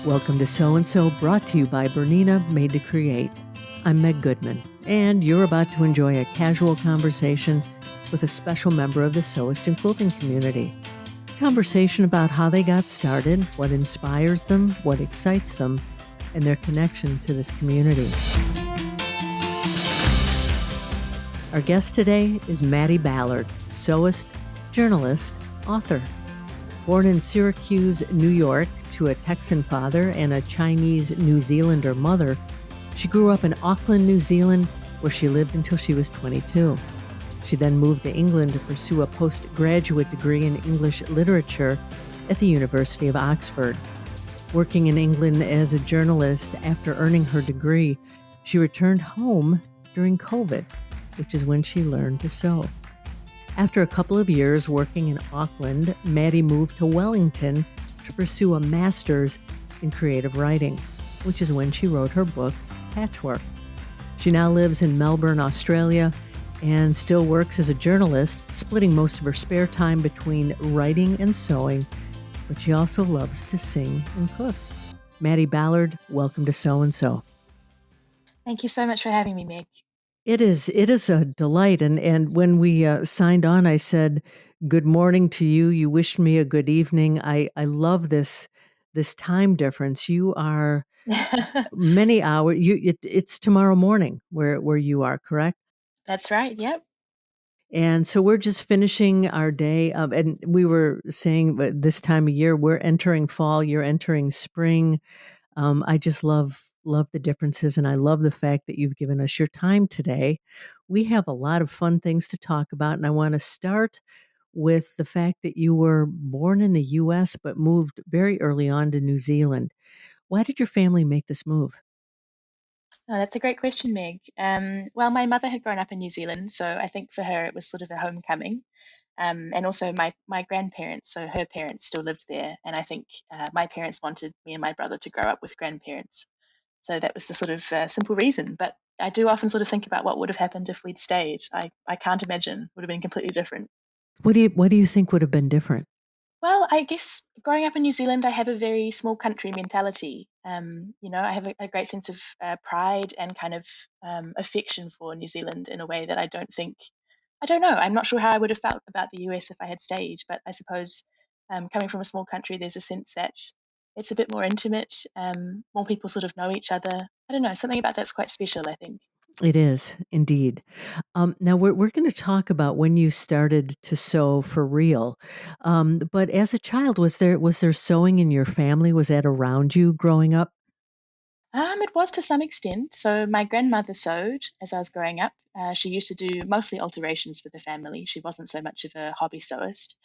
Welcome to So and So, brought to you by Bernina, Made to Create. I'm Meg Goodman, and you're about to enjoy a casual conversation with a special member of the Sewist and quilting community. Conversation about how they got started, what inspires them, what excites them, and their connection to this community. Our guest today is Maddy Ballard, sewist, journalist, author. Born in Syracuse, New York, to a Texan father and a Chinese New Zealander mother, she grew up in Auckland, New Zealand, where she lived until she was 22. She then moved to England to pursue a postgraduate degree in English literature at the University of Oxford. Working in England as a journalist after earning her degree, she returned home during COVID, which is when she learned to sew. After a couple of years working in Auckland, Maddy moved to Wellington to pursue a master's in creative writing, which is when she wrote her book, Patchwork. She now lives in Melbourne, Australia, and still works as a journalist, splitting most of her spare time between writing and sewing, but she also loves to sing and cook. Maddy Ballard, welcome to So and So. Thank you so much for having me, Meg. It is a delight. And when we signed on, I said, good morning to you. You wished me a good evening. I love this time difference. You are many hours. It's tomorrow morning where you are, correct? That's right, yep. And so we're just finishing our day. And we were saying this time of year, we're entering fall, you're entering spring. I just love the differences, and I love the fact that you've given us your time today. We have a lot of fun things to talk about, and I want to start with the fact that you were born in the U.S. but moved very early on to New Zealand. Why did your family make this move? Oh, that's a great question, Meg. Well, my mother had grown up in New Zealand, so I think for her it was sort of a homecoming. And also my grandparents, so her parents still lived there, and I think my parents wanted me and my brother to grow up with grandparents. So that was the sort of simple reason. But I do often sort of think about what would have happened if we'd stayed. I can't imagine. It would have been completely different. What do you think would have been different? Well, I guess growing up in New Zealand, I have a very small country mentality. I have a great sense of pride and kind of affection for New Zealand in a way that I don't know. I'm not sure how I would have felt about the US if I had stayed, but I suppose coming from a small country, there's a sense that it's a bit more intimate. More people sort of know each other. I don't know. Something about that's quite special, I think. It is indeed. Now we're going to talk about when you started to sew for real. But as a child, was there sewing in your family? Was that around you growing up? It was to some extent. So my grandmother sewed as I was growing up. She used to do mostly alterations for the family. She wasn't so much of a hobby sewist,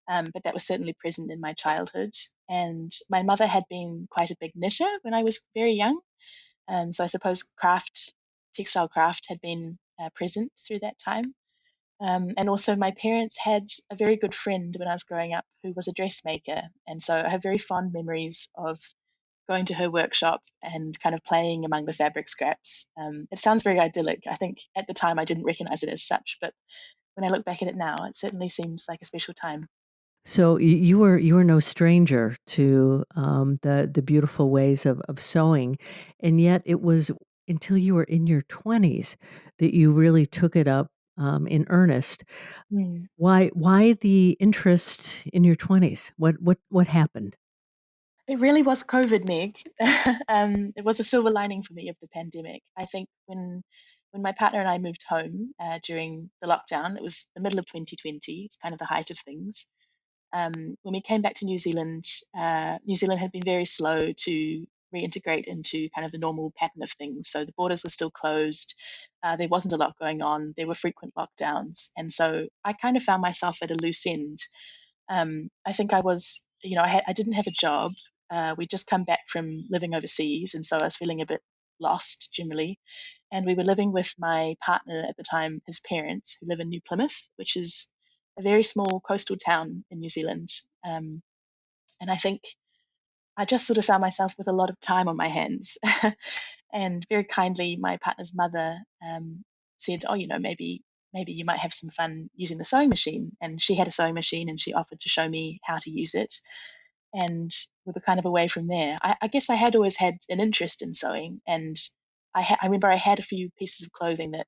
but that was certainly present in my childhood. And my mother had been quite a big knitter when I was very young. So I suppose textile craft had been present through that time. And also, my parents had a very good friend when I was growing up who was a dressmaker. And so I have very fond memories of going to her workshop and kind of playing among the fabric scraps. It sounds very idyllic. I think at the time I didn't recognize it as such, but when I look back at it now, it certainly seems like a special time. So you were no stranger to the beautiful ways of sewing, and yet it was until you were in your 20s that you really took it up in earnest. Mm. Why the interest in your 20s? What happened? It really was COVID, Meg. It was a silver lining for me of the pandemic. I think when my partner and I moved home during the lockdown, it was the middle of 2020. It's kind of the height of things. When we came back to New Zealand, New Zealand had been very slow to reintegrate into kind of the normal pattern of things. So the borders were still closed. There wasn't a lot going on. There were frequent lockdowns. And so I kind of found myself at a loose end. I think I was, I didn't have a job. We'd just come back from living overseas. And so I was feeling a bit lost generally. And we were living with my partner at the time, his parents, who live in New Plymouth, which is a very small coastal town in New Zealand. Um, and I think I just sort of found myself with a lot of time on my hands. And very kindly, my partner's mother said, "Oh, maybe you might have some fun using the sewing machine." And she had a sewing machine, and she offered to show me how to use it. and we were kind of away from there. I guess I had always had an interest in sewing, and I remember I had a few pieces of clothing that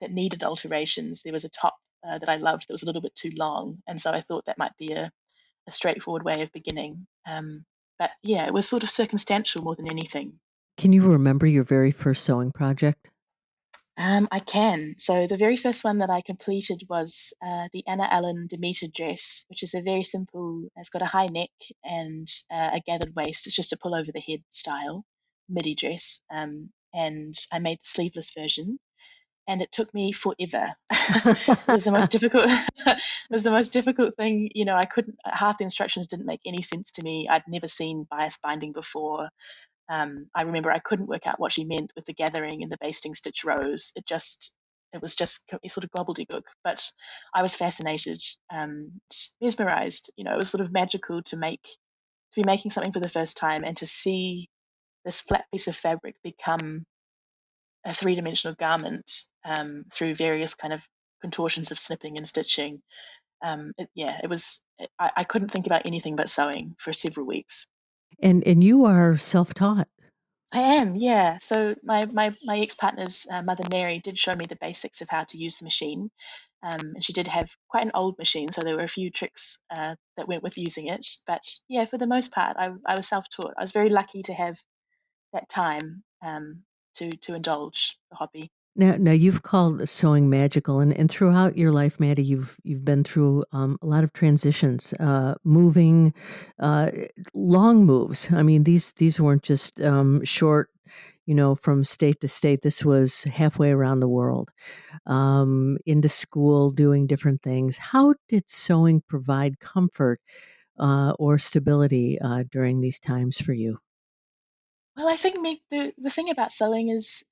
needed alterations. There was a top that I loved that was a little bit too long, and so I thought that might be a straightforward way of beginning. But yeah, it was sort of circumstantial more than anything. Can you remember your very first sewing project? I can. So the very first one that I completed was the Anna Allen Demeter dress, which is a very simple. It's got a high neck and a gathered waist. It's just a pull over the head style midi dress. And I made the sleeveless version, and it took me forever. It was the most difficult. It was the most difficult thing. I couldn't. Half the instructions didn't make any sense to me. I'd never seen bias binding before. I remember I couldn't work out what she meant with the gathering and the basting stitch rows. It was just sort of gobbledygook. But I was fascinated, mesmerized. It was sort of magical to be making something for the first time and to see this flat piece of fabric become a three-dimensional garment through various kind of contortions of snipping and stitching. It was. I couldn't think about anything but sewing for several weeks. And you are self-taught. I am, yeah. So my ex-partner's mother Mary did show me the basics of how to use the machine, and she did have quite an old machine, so there were a few tricks that went with using it. But yeah, for the most part, I was self-taught. I was very lucky to have that time to indulge the hobby. Now you've called sewing magical, and throughout your life, Maddie, you've been through a lot of transitions, moving, uh, long moves. I mean, these weren't just short, from state to state. This was halfway around the world, into school, doing different things. How did sewing provide comfort or stability during these times for you? Well, I think the thing about sewing is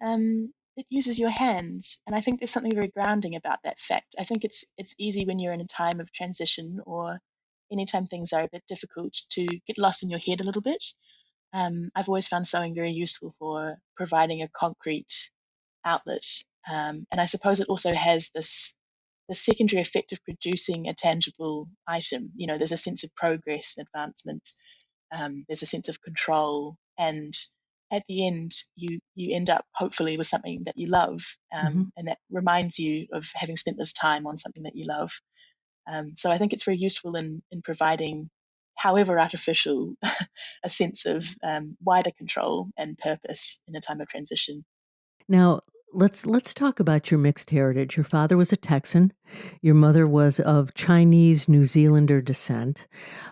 it uses your hands, and I think there's something very grounding about that fact. I think it's easy when you're in a time of transition or anytime things are a bit difficult to get lost in your head a little bit. I've always found sewing very useful for providing a concrete outlet, and I suppose it also has this the secondary effect of producing a tangible item. There's a sense of progress and advancement, there's a sense of control, and at the end, you end up hopefully with something that you love, Hmm. and that reminds you of having spent this time on something that you love. So I think it's very useful in providing, however artificial, a sense of wider control and purpose in a time of transition. Now, let's talk about your mixed heritage. Your father was a Texan. Your mother was of Chinese New Zealander descent.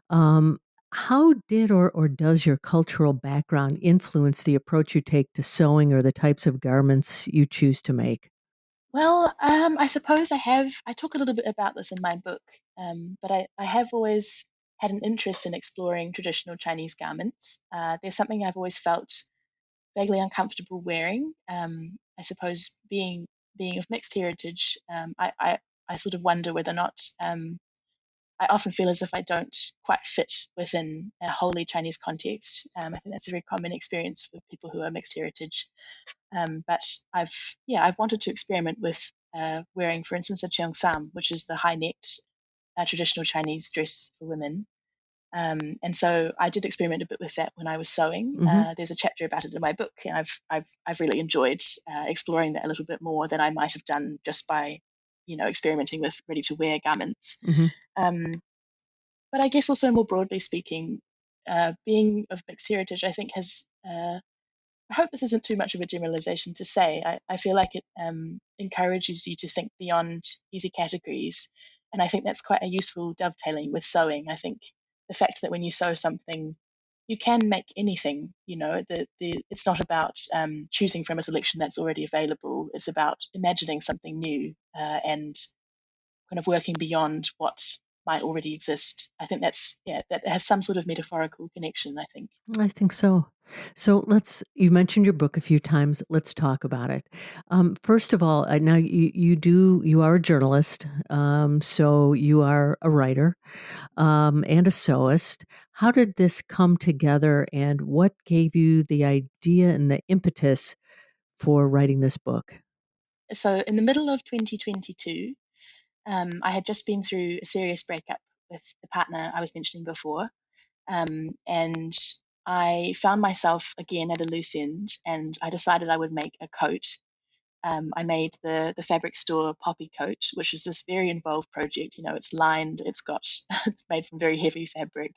Um, how did or does your cultural background influence the approach you take to sewing or the types of garments you choose to make? Well, I suppose I talk a little bit about this in my book, but I have always had an interest in exploring traditional Chinese garments. There's something I've always felt vaguely uncomfortable wearing. I suppose being of mixed heritage, I sort of wonder whether or not I often feel as if I don't quite fit within a wholly Chinese context. I think that's a very common experience for people who are mixed heritage. But I've wanted to experiment with wearing, for instance, a cheongsam, which is the high-necked traditional Chinese dress for women. And so I did experiment a bit with that when I was sewing. Hmm. There's a chapter about it in my book, and I've really enjoyed exploring that a little bit more than I might have done just by, experimenting with ready-to-wear garments. Hmm. Um, but I guess also more broadly speaking, being of mixed heritage, I think has I hope this isn't too much of a generalization to say. I feel like it encourages you to think beyond easy categories. And I think that's quite a useful dovetailing with sewing. I think the fact that when you sew something, you can make anything, it's not about choosing from a selection that's already available. It's about imagining something new and kind of working beyond what might already exist. I think that has some sort of metaphorical connection, I think. I think so. So you mentioned your book a few times. Let's talk about it. First of all, now you are a journalist, so you are a writer, and a sewist. How did this come together, and what gave you the idea and the impetus for writing this book? So in the middle of 2022, I had just been through a serious breakup with the partner I was mentioning before. And I found myself again at a loose end, and I decided I would make a coat. I made the fabric store poppy coat, which is this very involved project. You know, it's lined, it's got it's made from very heavy fabric.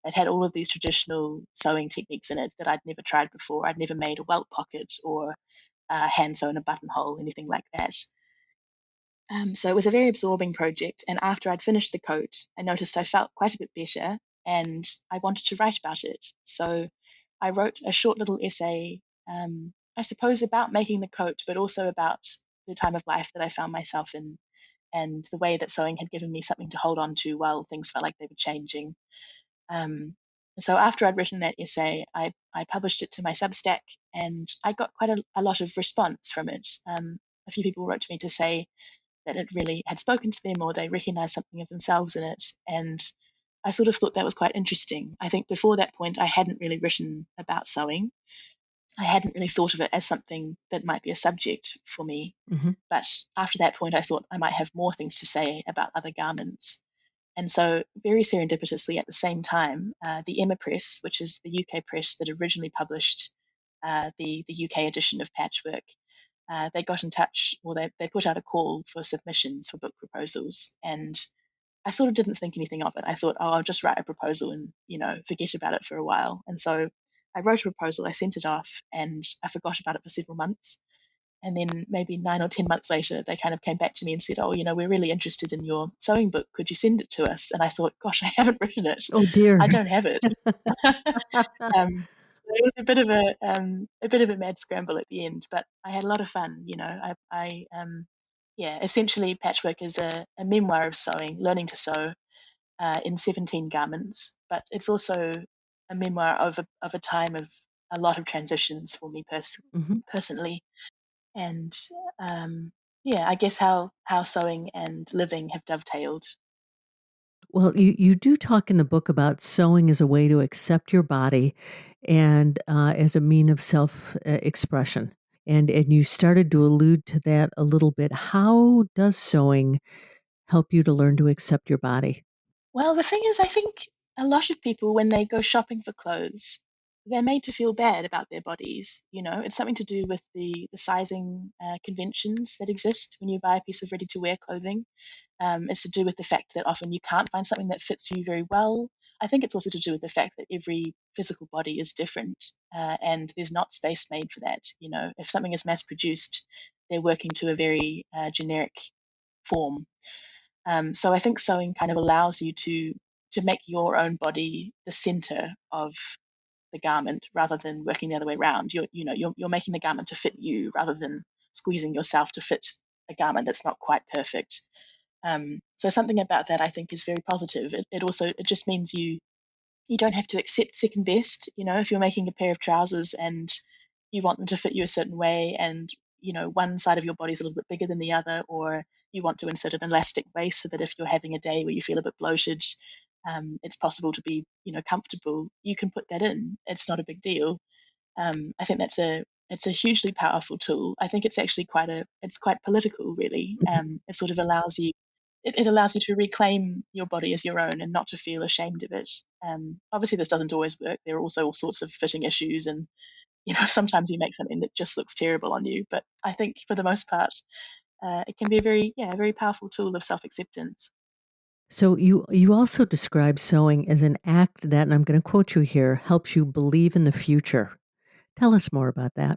It had all of these traditional sewing techniques in it that I'd never tried before. I'd never made a welt pocket or hand sewn a buttonhole, anything like that. So it was a very absorbing project. And after I'd finished the coat, I noticed I felt quite a bit better and I wanted to write about it. So I wrote a short little essay, I suppose, about making the coat, but also about the time of life that I found myself in and the way that sewing had given me something to hold on to while things felt like they were changing. Um, so after I'd written that essay, I published it to my Substack and I got quite a lot of response from it. A few people wrote to me to say that it really had spoken to them or they recognized something of themselves in it. And I sort of thought that was quite interesting. I think before that point, I hadn't really written about sewing. I hadn't really thought of it as something that might be a subject for me. Mm-hmm. But after that point, I thought I might have more things to say about other garments. And so, very serendipitously, at the same time, the Emma Press, which is the UK press that originally published the UK edition of Patchwork, they got in touch, or they put out a call for submissions for book proposals. And I sort of didn't think anything of it. I thought, oh, I'll just write a proposal and, forget about it for a while. And so I wrote a proposal, I sent it off, and I forgot about it for several months. And then maybe 9 or 10 months later, they kind of came back to me and said, oh, we're really interested in your sewing book. Could you send it to us? And I thought, gosh, I haven't written it. Oh dear. I don't have it. So it was a bit of a mad scramble at the end, but I had a lot of fun. Yeah, essentially, Patchwork is a memoir of sewing, learning to sew in 17 garments, but it's also a memoir of a time of a lot of transitions for me Mm-hmm. personally, and yeah, I guess how sewing and living have dovetailed. Well, you do talk in the book about sewing as a way to accept your body and as a mean of self expression. And you started to allude to that a little bit. How does sewing help you to learn to accept your body? Well, the thing is, I think a lot of people, when they go shopping for clothes, they're made to feel bad about their bodies. It's something to do with the sizing conventions that exist when you buy a piece of ready-to-wear clothing. It's to do with the fact that often you can't find something that fits you very well. I think it's also to do with the fact that every physical body is different, and there's not space made for that. If something is mass-produced, they're working to a very generic form. So I think sewing kind of allows you to make your own body the center of the garment rather than working the other way around. You're making the garment to fit you rather than squeezing yourself to fit a garment that's not quite perfect. So something about that I think is very positive. It just means you don't have to accept second best. If you're making a pair of trousers and you want them to fit you a certain way, and one side of your body is a little bit bigger than the other, or you want to insert an elastic waist so that if you're having a day where you feel a bit bloated, it's possible to be comfortable. You can put that in. It's not a big deal. I think it's a hugely powerful tool. I think it's actually it's quite political, really. It sort of allows you it allows you to reclaim your body as your own and not to feel ashamed of it. Obviously, this doesn't always work. There are also all sorts of fitting issues, and sometimes you make something that just looks terrible on you. But I think for the most part, it can be a very powerful tool of self acceptance. So you also describe sewing as an act that, and I'm going to quote you here, helps you believe in the future. Tell us more about that.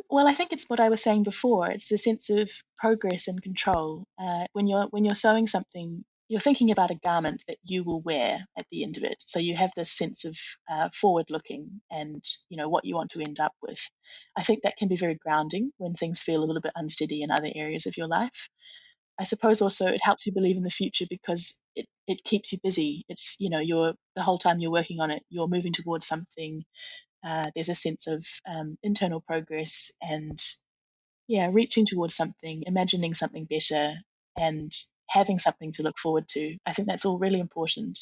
Well, I think it's what I was saying before. It's the sense of progress and control. When you're sewing something, you're thinking about a garment that you will wear at the end of it. So you have this sense of forward looking and what you want to end up with. I think that can be very grounding when things feel a little bit unsteady in other areas of your life. I suppose also it helps you believe in the future because it keeps you busy. It's you're the whole time you're working on it, you're moving towards something. There's a sense of internal progress and, yeah, reaching towards something, imagining something better, and having something to look forward to. I think that's all really important.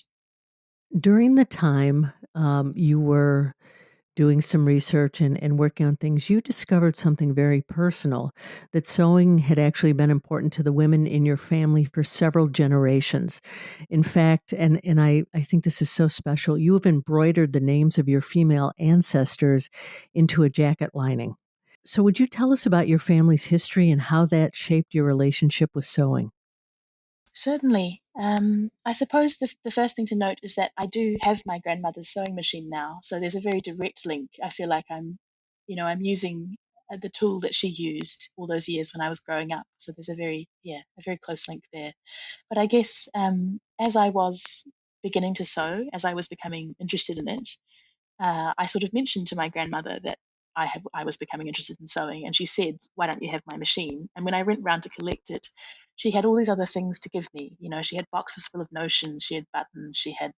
During the time you were doing some research and working on things, you discovered something very personal, that sewing had actually been important to the women in your family for several generations. In fact, and I think this is so special, you have embroidered the names of your female ancestors into a jacket lining. So, would you tell us about your family's history and how that shaped your relationship with sewing? Certainly. I suppose the first thing to note is that I do have my grandmother's sewing machine now, so there's a very direct link. I feel like I'm using the tool that she used all those years when I was growing up. So there's a very close link there. But I guess as I was beginning to sew, as I was becoming interested in it, I sort of mentioned to my grandmother that I was becoming interested in sewing, and she said, "Why don't you have my machine?" And when I went round to collect it, she had all these other things to give me. You know, she had boxes full of notions, she had buttons, she had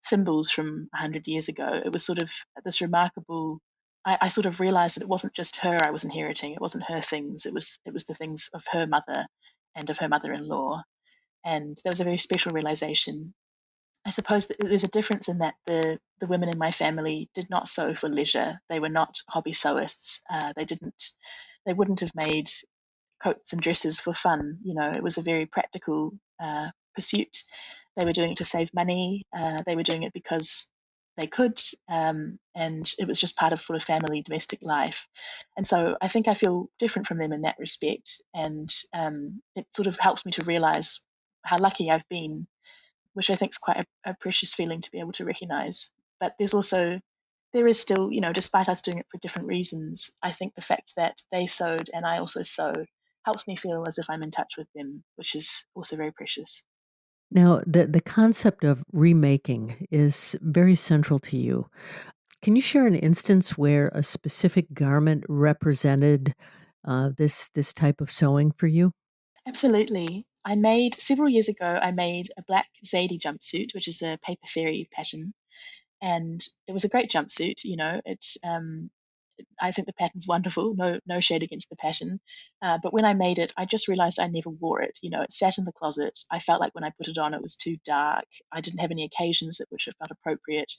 thimbles from 100 years ago. It was sort of this remarkable. I sort of realized that it wasn't just her I was inheriting. It wasn't her things. It was the things of her mother and of her mother-in-law. And there was a very special realization. I suppose that there's a difference in that the women in my family did not sew for leisure. They were not hobby sewists. They wouldn't have made coats and dresses for fun. You know, it was a very practical pursuit. They were doing it to save money. They were doing it because they could, and it was just part of sort of family domestic life. And so I think I feel different from them in that respect, and it sort of helps me to realize how lucky I've been, which I think is quite a precious feeling to be able to recognize. But there is still, despite us doing it for different reasons, I think the fact that they sewed and I also sew helps me feel as if I'm in touch with them, which is also very precious. Now, the concept of remaking is very central to you. Can you share an instance where a specific garment represented this type of sewing for you? Absolutely. Several years ago, I made a black Zadie jumpsuit, which is a paper fairy pattern. And it was a great jumpsuit, I think the pattern's wonderful. No shade against the pattern. But when I made it, I just realized I never wore it. You know, it sat in the closet. I felt like when I put it on, it was too dark. I didn't have any occasions at which it felt appropriate.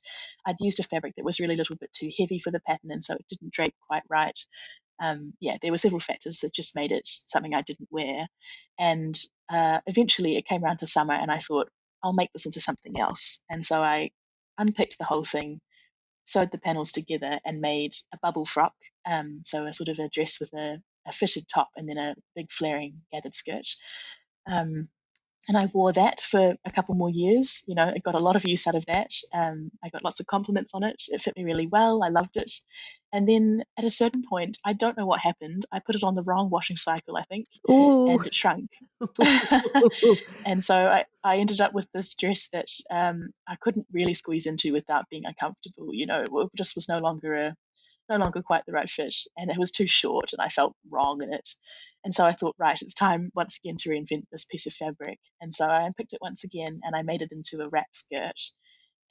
I'd used a fabric that was really a little bit too heavy for the pattern, and so it didn't drape quite right. Yeah, there were several factors that just made it something I didn't wear. And eventually it came around to summer, and I thought, I'll make this into something else. And so I unpicked the whole thing, sewed the panels together, and made a bubble frock. So a sort of a dress with a fitted top and then a big flaring gathered skirt. Um, and I wore that for a couple more years. You know, I got a lot of use out of that. I got lots of compliments on it. It fit me really well. I loved it. And then at a certain point, I don't know what happened. I put it on the wrong washing cycle, I think, Ooh. and it shrunk. And so I ended up with this dress that I couldn't really squeeze into without being uncomfortable. You know, it just was no longer quite the right fit, and it was too short, and I felt wrong in it. And so I thought, right, it's time once again to reinvent this piece of fabric. And so I unpicked it once again, and I made it into a wrap skirt.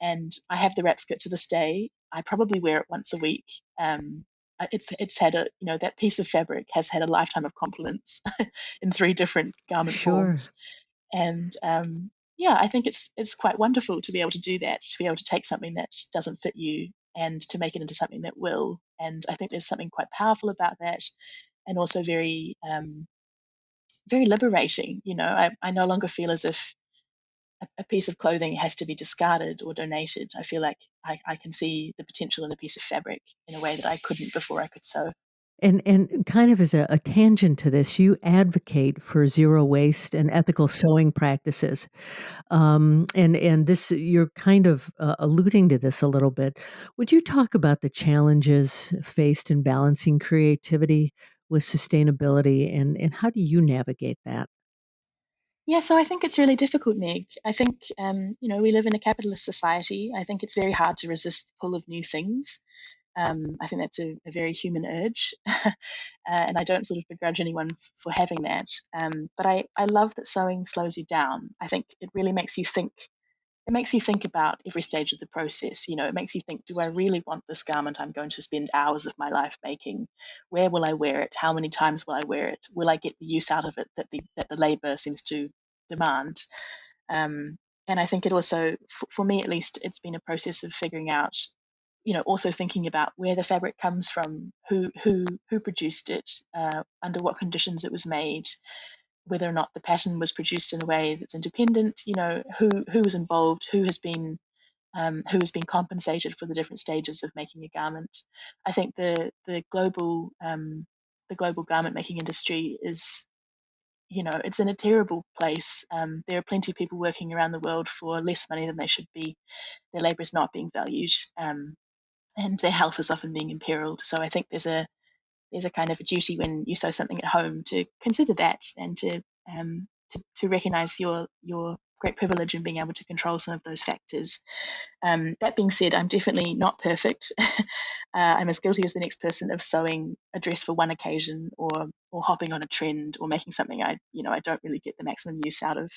And I have the wrap skirt to this day. I probably wear it once a week. It's had that piece of fabric has had a lifetime of compliments in three different garment Sure. forms. And yeah, I think it's quite wonderful to be able to do that, to be able to take something that doesn't fit you and to make it into something that will. And I think there's something quite powerful about that, and also very liberating. You know, I no longer feel as if a piece of clothing has to be discarded or donated. I feel like I can see the potential in a piece of fabric in a way that I couldn't before I could sew. And kind of as a tangent to this, you advocate for zero waste and ethical sewing practices. And this, you're kind of alluding to this a little bit. Would you talk about the challenges faced in balancing creativity with sustainability, and how do you navigate that? Yeah, so I think it's really difficult, Meg. I think, we live in a capitalist society. I think it's very hard to resist the pull of new things. I think that's a very human urge, and I don't sort of begrudge anyone for having that. But I love that sewing slows you down. I think it really makes you think. It makes you think about every stage of the process. You know, it makes you think, do I really want this garment I'm going to spend hours of my life making? Where will I wear it? How many times will I wear it? Will I get the use out of it that the labor seems to demand? Um, and I think it also, for me at least, it's been a process of figuring out also thinking about where the fabric comes from, who produced it, under what conditions it was made, whether or not the pattern was produced in a way that's independent, who was involved, who has been compensated for the different stages of making a garment. I think the global garment making industry is, it's in a terrible place. There are plenty of people working around the world for less money than they should be. Their labour is not being valued, and their health is often being imperiled. So I think there's a kind of a duty when you sew something at home to consider that, and to recognize your great privilege in being able to control some of those factors. That being said, I'm definitely not perfect. I'm as guilty as the next person of sewing a dress for one occasion, or hopping on a trend, or making something I don't really get the maximum use out of.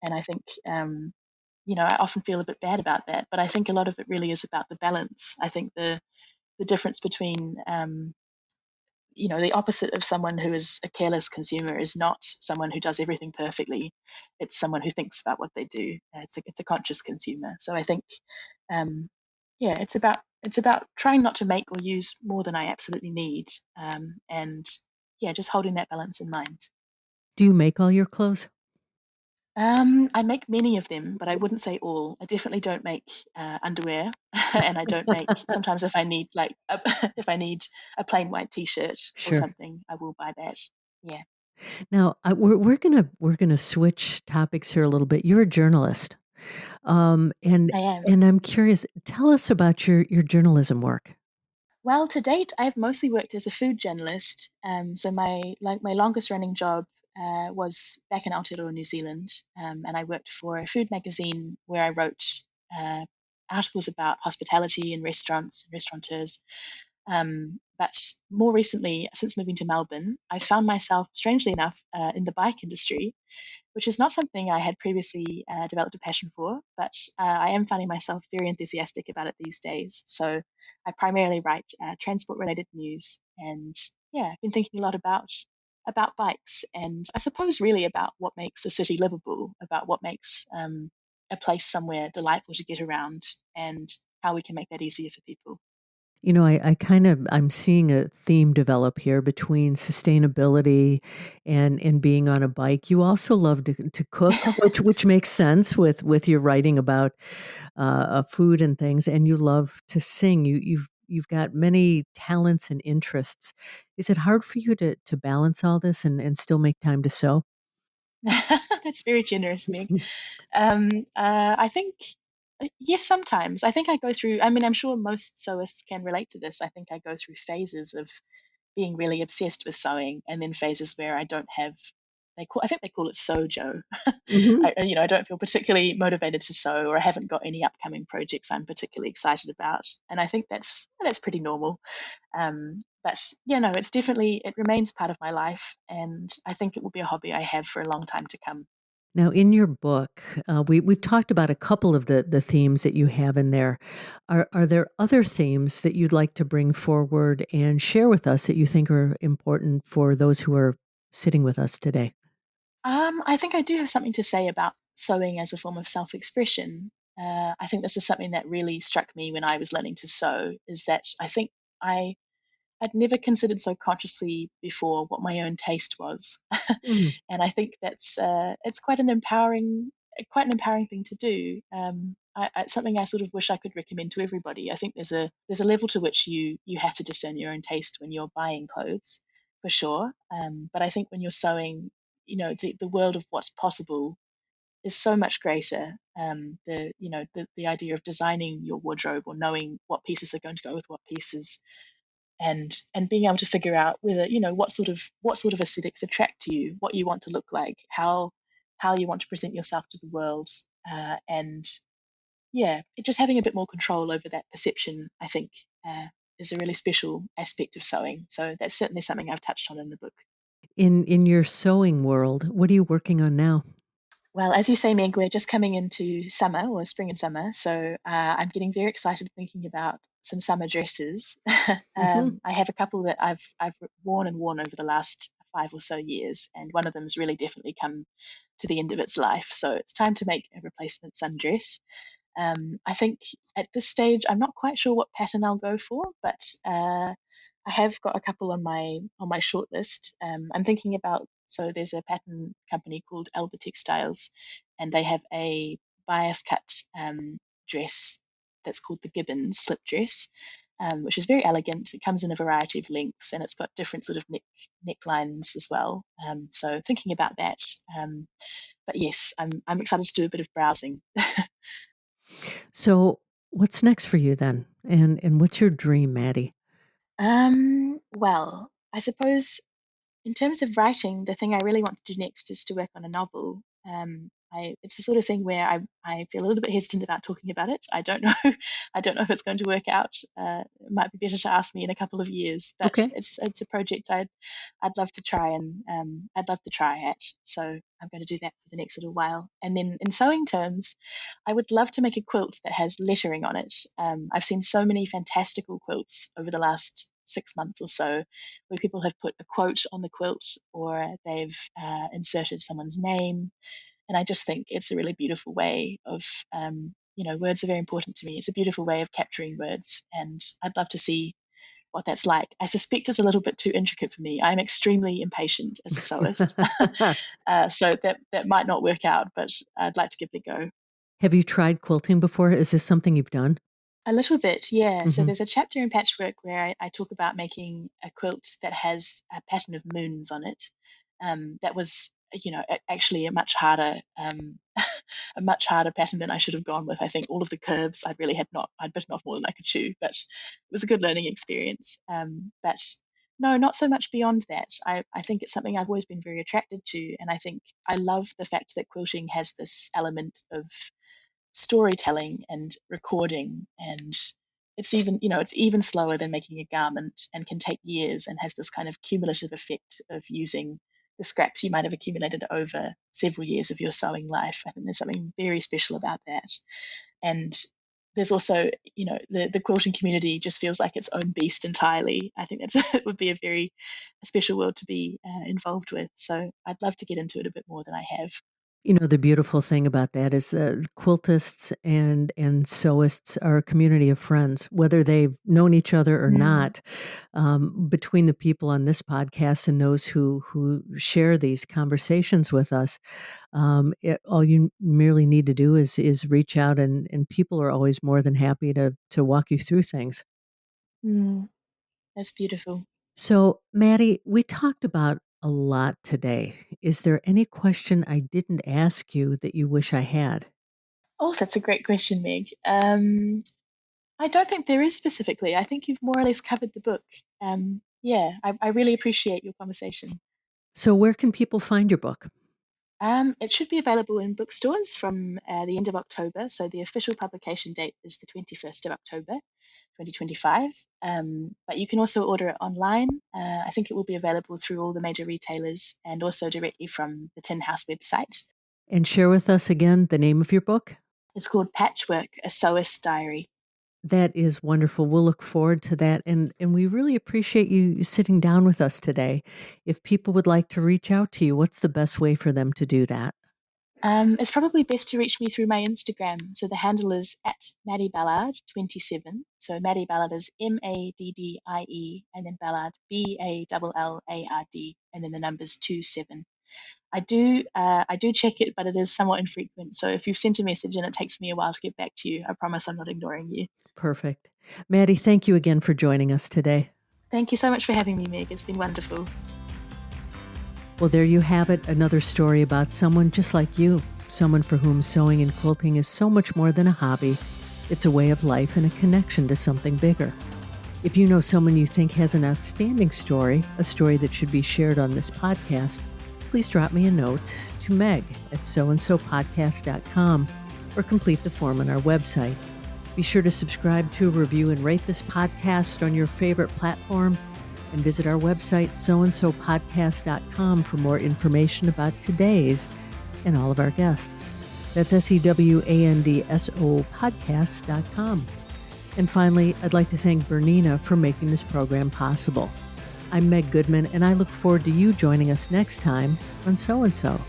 And I think I often feel a bit bad about that. But I think a lot of it really is about the balance. I think the difference between the opposite of someone who is a careless consumer is not someone who does everything perfectly. It's someone who thinks about what they do. It's a conscious consumer. So I think, yeah, it's about trying not to make or use more than I absolutely need, and yeah, just holding that balance in mind. Do you make all your clothes? I make many of them, but I wouldn't say all. I definitely don't make underwear, and I don't make. Sometimes if I need if I need a plain white T-shirt or Sure. something, I will buy that. Yeah, Now, we're gonna switch topics here a little bit. You're a journalist, and I am. and I'm curious. Tell us about your journalism work. Well, to date, I've mostly worked as a food journalist. So my longest running job was back in Aotearoa, New Zealand, and I worked for a food magazine where I wrote uh, articles about hospitality and restaurants and restaurateurs. But more recently, since moving to Melbourne, I found myself, strangely enough, in the bike industry, which is not something I had previously developed a passion for, but I am finding myself very enthusiastic about it these days. So I primarily write transport related news, and yeah, I've been thinking a lot about bikes, and I suppose really about what makes a city livable, about what makes a place somewhere delightful to get around, and how we can make that easier for people. I'm seeing a theme develop here between sustainability and being on a bike. You also love to cook, which makes sense with your writing about food and things, and you love to sing. You've got many talents and interests. Is it hard for you to balance all this and still make time to sew? That's very generous, Meg. I think, yes, sometimes. I think I go through, I mean, I'm sure most sewists can relate to this. I think I go through phases of being really obsessed with sewing, and then phases where I don't have, I think they call it sojo. Mhm. I don't feel particularly motivated to sew, or I haven't got any upcoming projects I'm particularly excited about. And I think that's pretty normal. But yeah, no, it remains part of my life, and I think it will be a hobby I have for a long time to come. Now, in your book, we've talked about a couple of the themes that you have in there. Are there other themes that you'd like to bring forward and share with us that you think are important for those who are sitting with us today? I think I do have something to say about sewing as a form of self-expression. I think this is something that really struck me when I was learning to sew, is that I think I I'd never considered so consciously before what my own taste was, Mm. and I think it's quite an empowering thing to do. It's something I sort of wish I could recommend to everybody. I think there's a level to which you have to discern your own taste when you're buying clothes, for sure. But I think when you're sewing, the world of what's possible is so much greater. The idea of designing your wardrobe, or knowing what pieces are going to go with what pieces, and being able to figure out whether, what sort of aesthetics attract you, what you want to look like, how you want to present yourself to the world, and yeah, just having a bit more control over that perception, I think, uh, is a really special aspect of sewing. So that's certainly something I've touched on in the book. In your sewing world, what are you working on now? Well, as you say, Meg, we're just coming into summer, or spring and summer, so I'm getting very excited thinking about some summer dresses. Hmm. I have a couple that I've worn and worn over the last 5 or so years, and one of them's really definitely come to the end of its life. So it's time to make a replacement sundress. I think at this stage, I'm not quite sure what pattern I'll go for, but I have got a couple on my short list. I'm thinking about, so there's a pattern company called Alba Textiles, and they have a bias cut dress that's called the Gibbons slip dress, which is very elegant. It comes in a variety of lengths, and it's got different sort of necklines as well. So thinking about that. But yes, I'm excited to do a bit of browsing. So, what's next for you then? And what's your dream, Maddy? Well, I suppose in terms of writing, the thing I really want to do next is to work on a novel. It's the sort of thing where I feel a little bit hesitant about talking about it. I don't know. I don't know if it's going to work out. It might be better to ask me in a couple of years. But Okay. it's a project I'd love to try and I'd love to try at. So I'm going to do that for the next little while. And then in sewing terms, I would love to make a quilt that has lettering on it. I've seen so many fantastical quilts over the last 6 months or so, where people have put a quote on the quilt or they've inserted someone's name. And I just think it's a really beautiful way of, words are very important to me. It's a beautiful way of capturing words, and I'd love to see what that's like. I suspect it's a little bit too intricate for me. I'm extremely impatient as a sewist, so that might not work out, but I'd like to give it a go. Have you tried quilting before? Is this something you've done? A little bit, yeah. So Hmm. there's a chapter in Patchwork where I talk about making a quilt that has a pattern of moons on it. That was, actually a much harder, a much harder pattern than I should have gone with. I think all of the curves I'd bitten off more than I could chew, but it was a good learning experience. But no, not so much beyond that. I think it's something I've always been very attracted to, and I think I love the fact that quilting has this element of storytelling and recording, and it's even slower than making a garment and can take years and has this kind of cumulative effect of using the scraps you might have accumulated over several years of your sewing life. I think there's something very special about that. And there's also, the quilting community just feels like its own beast entirely. I think it would be a special world to be involved with. So I'd love to get into it a bit more than I have. The beautiful thing about that is quiltists and sewists are a community of friends, whether they've known each other or Mm, not. Between the people on this podcast and those who share these conversations with us, all you merely need to do is reach out, and people are always more than happy to walk you through things. mm, that's beautiful. So, Maddie, we talked about a lot today. Is there any question I didn't ask you that you wish I had? Oh, that's a great question, Meg. I don't think there is specifically. I think you've more or less covered the book. Yeah, I really appreciate your conversation. So, where can people find your book? It should be available in bookstores from the end of October. So the official publication date is the 21st of October, 2025. But you can also order it online. I think it will be available through all the major retailers and also directly from the Tin House website. And share with us again the name of your book. It's called Patchwork, a Sewist's Diary. That is wonderful. We'll look forward to that. And we really appreciate you sitting down with us today. If people would like to reach out to you, what's the best way for them to do that? It's probably best to reach me through my Instagram. So the handle is at Maddy Ballard 27. So Maddy Ballard is Maddie and then Ballard Ballard and then the numbers 27. I do check it, but it is somewhat infrequent. So if you've sent a message and it takes me a while to get back to you, I promise I'm not ignoring you. Perfect. Maddie, thank you again for joining us today. Thank you so much for having me, Meg. It's been wonderful. Well, there you have it, another story about someone just like you, someone for whom sewing and quilting is so much more than a hobby. It's a way of life and a connection to something bigger. If you know someone you think has an outstanding story, a story that should be shared on this podcast, please drop me a note to meg@soandsopodcast.com or complete the form on our website. Be sure to subscribe to, review, and rate this podcast on your favorite platform, and visit our website, soandsopodcast.com, for more information about today's and all of our guests. That's SEWANDSO podcast.com. And finally, I'd like to thank Bernina for making this program possible. I'm Meg Goodman, and I look forward to you joining us next time on So and So.